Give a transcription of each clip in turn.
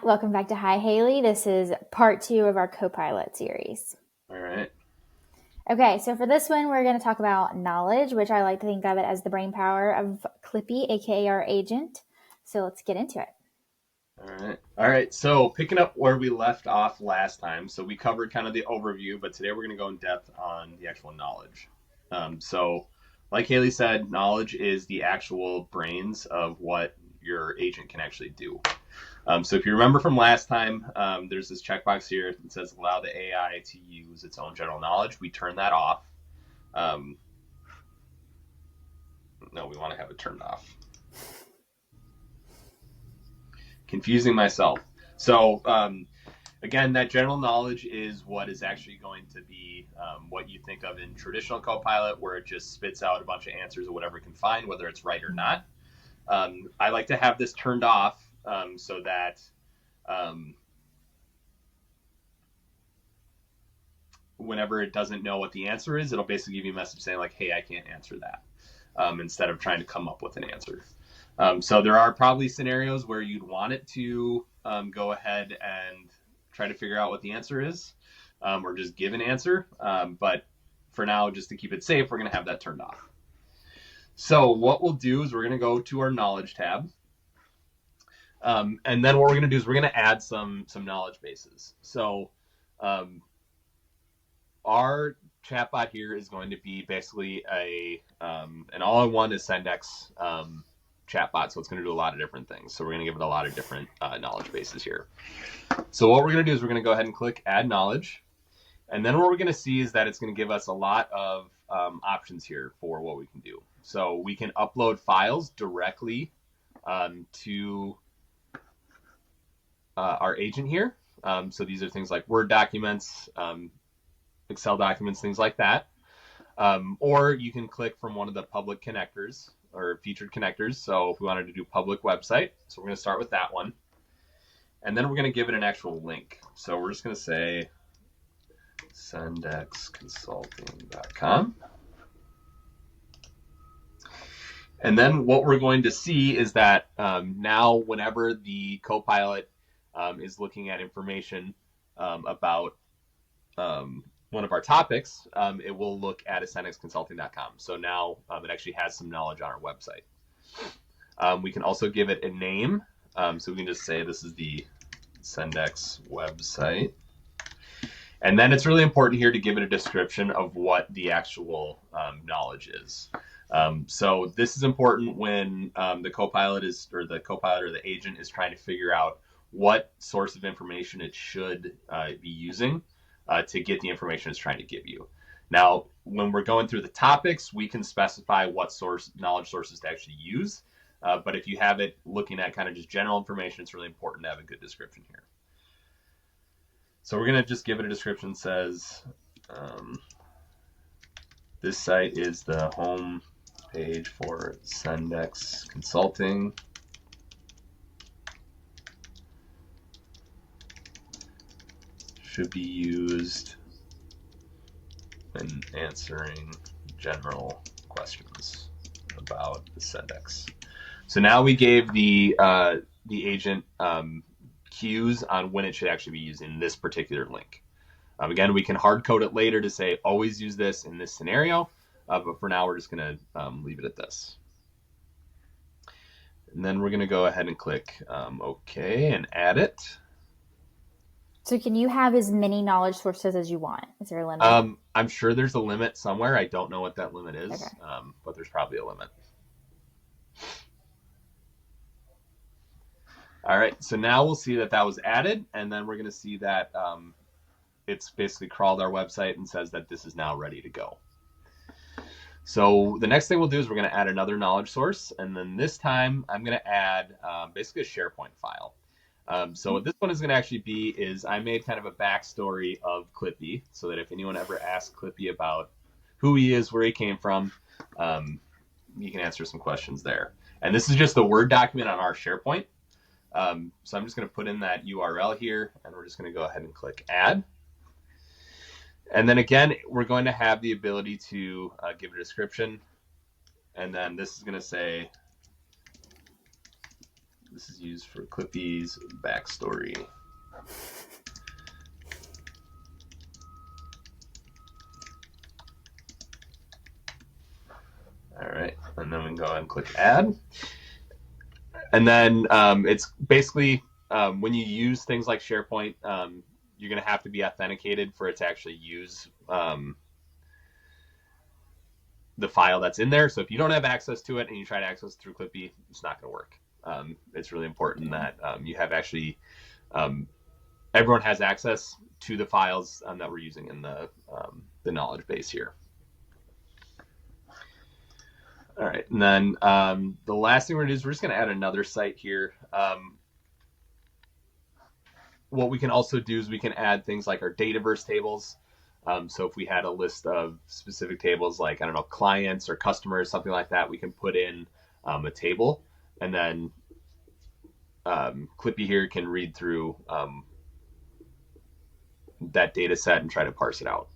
Welcome back to Hi Haley. This is part 2 of our Copilot series. All right. Okay, so for this one, we're going to talk about knowledge, which I like to think of it as the brain power of Clippy, aka our agent. So let's get into it. All right. So picking up where we left off last time, so we covered kind of the overview, but today we're going to go in depth on the actual knowledge. So, like Haley said, knowledge is the actual brains of what your agent can actually do. So if you remember from last time, there's this checkbox here that says allow the AI to use its own general knowledge. We turn that off. No, we want to have it turned off. Confusing myself. So again, that general knowledge is what is actually going to be what you think of in traditional Copilot, where it just spits out a bunch of answers of whatever it can find, whether it's right or not. I like to have this turned off so that whenever it doesn't know what the answer is, it'll basically give you a message saying like, hey, I can't answer that, instead of trying to come up with an answer. So there are probably scenarios where you'd want it to go ahead and try to figure out what the answer is, or just give an answer. But for now, just to keep it safe, we're going to have that turned off. So what we'll do is we're going to go to our knowledge tab. And then what we're going to do is we're going to add some knowledge bases. So our chatbot here is going to be basically an all-in-one Ascendex chatbot, so it's going to do a lot of different things. So we're going to give it a lot of different knowledge bases here. So what we're going to do is we're going to go ahead and click Add Knowledge. And then what we're going to see is that it's going to give us a lot of options here for what we can do. So we can upload files directly to our agent here. So these are things like Word documents, Excel documents, things like that. Or you can click from one of the public connectors or featured connectors. So if we wanted to do public website, so we're going to start with that one. And then we're going to give it an actual link. So we're just going to say sendexconsulting.com. And then what we're going to see is that now whenever the Copilot is looking at information about one of our topics, it will look at sendexconsulting.com. So now it actually has some knowledge on our website. We can also give it a name. So we can just say this is the Sendex website. And then it's really important here to give it a description of what the actual knowledge is. So this is important when the Copilot or the agent is trying to figure out what source of information it should be using to get the information it's trying to give you. Now, when we're going through the topics, we can specify what knowledge sources to actually use. But if you have it looking at kind of just general information, it's really important to have a good description here. So we're going to just give it a description that says, this site is the home page for Sendex Consulting. Should be used when answering general questions about the Sendex. So now we gave the agent cues on when it should actually be using this particular link. Again, we can hard code it later to say always use this in this scenario, but for now we're just going to leave it at this. And then we're going to go ahead and click OK and add it. So can you have as many knowledge sources as you want? Is there a limit? I'm sure there's a limit somewhere. I don't know what that limit is, Okay. But there's probably a limit. All right, so now we'll see that was added, and then we're going to see that it's basically crawled our website and says that this is now ready to go. So the next thing we'll do is we're going to add another knowledge source, and then this time I'm going to add basically a SharePoint file. So what this one is going to actually be is I made kind of a backstory of Clippy so that if anyone ever asks Clippy about who he is, where he came from, you can answer some questions there. And this is just a Word document on our SharePoint. So I'm just going to put in that URL here, and we're just going to go ahead and click Add. And then again, we're going to have the ability to give a description. And then this is going to say This is used for Clippy's backstory. All right, and then we can go ahead and click add. And then it's basically when you use things like SharePoint, you're going to have to be authenticated for it to actually use the file that's in there. So if you don't have access to it and you try to access it through Clippy, it's not going to work. It's really important that you have actually everyone has access to the files that we're using in the knowledge base here. All right, and then the last thing we're going to do is we're just going to add another site here. What we can also do is we can add things like our Dataverse tables. So if we had a list of specific tables like, I don't know, clients or customers, something like that, we can put in a table, and then Clippy here can read through that data set and try to parse it out.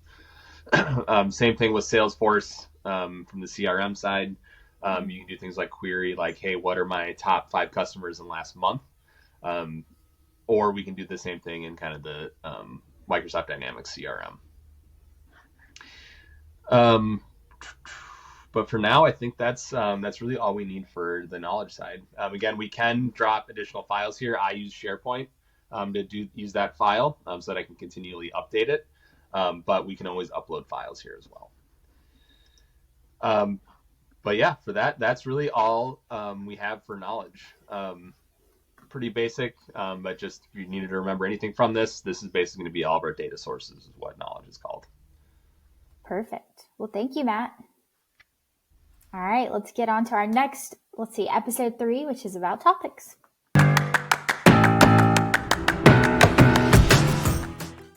Same thing with Salesforce from the CRM side. You can do things like query, like, hey, what are my top 5 customers in last month? Or we can do the same thing in kind of the Microsoft Dynamics CRM. But for now, I think that's really all we need for the knowledge side. Again, we can drop additional files here. I use SharePoint to use that file so that I can continually update it. But we can always upload files here as well. But yeah, for that's really all we have for knowledge. Pretty basic, but just if you needed to remember anything from this is basically going to be all of our data sources, is what knowledge is called. Perfect. Well, thank you, Matt. All right, let's get on to our next, episode 3, which is about topics.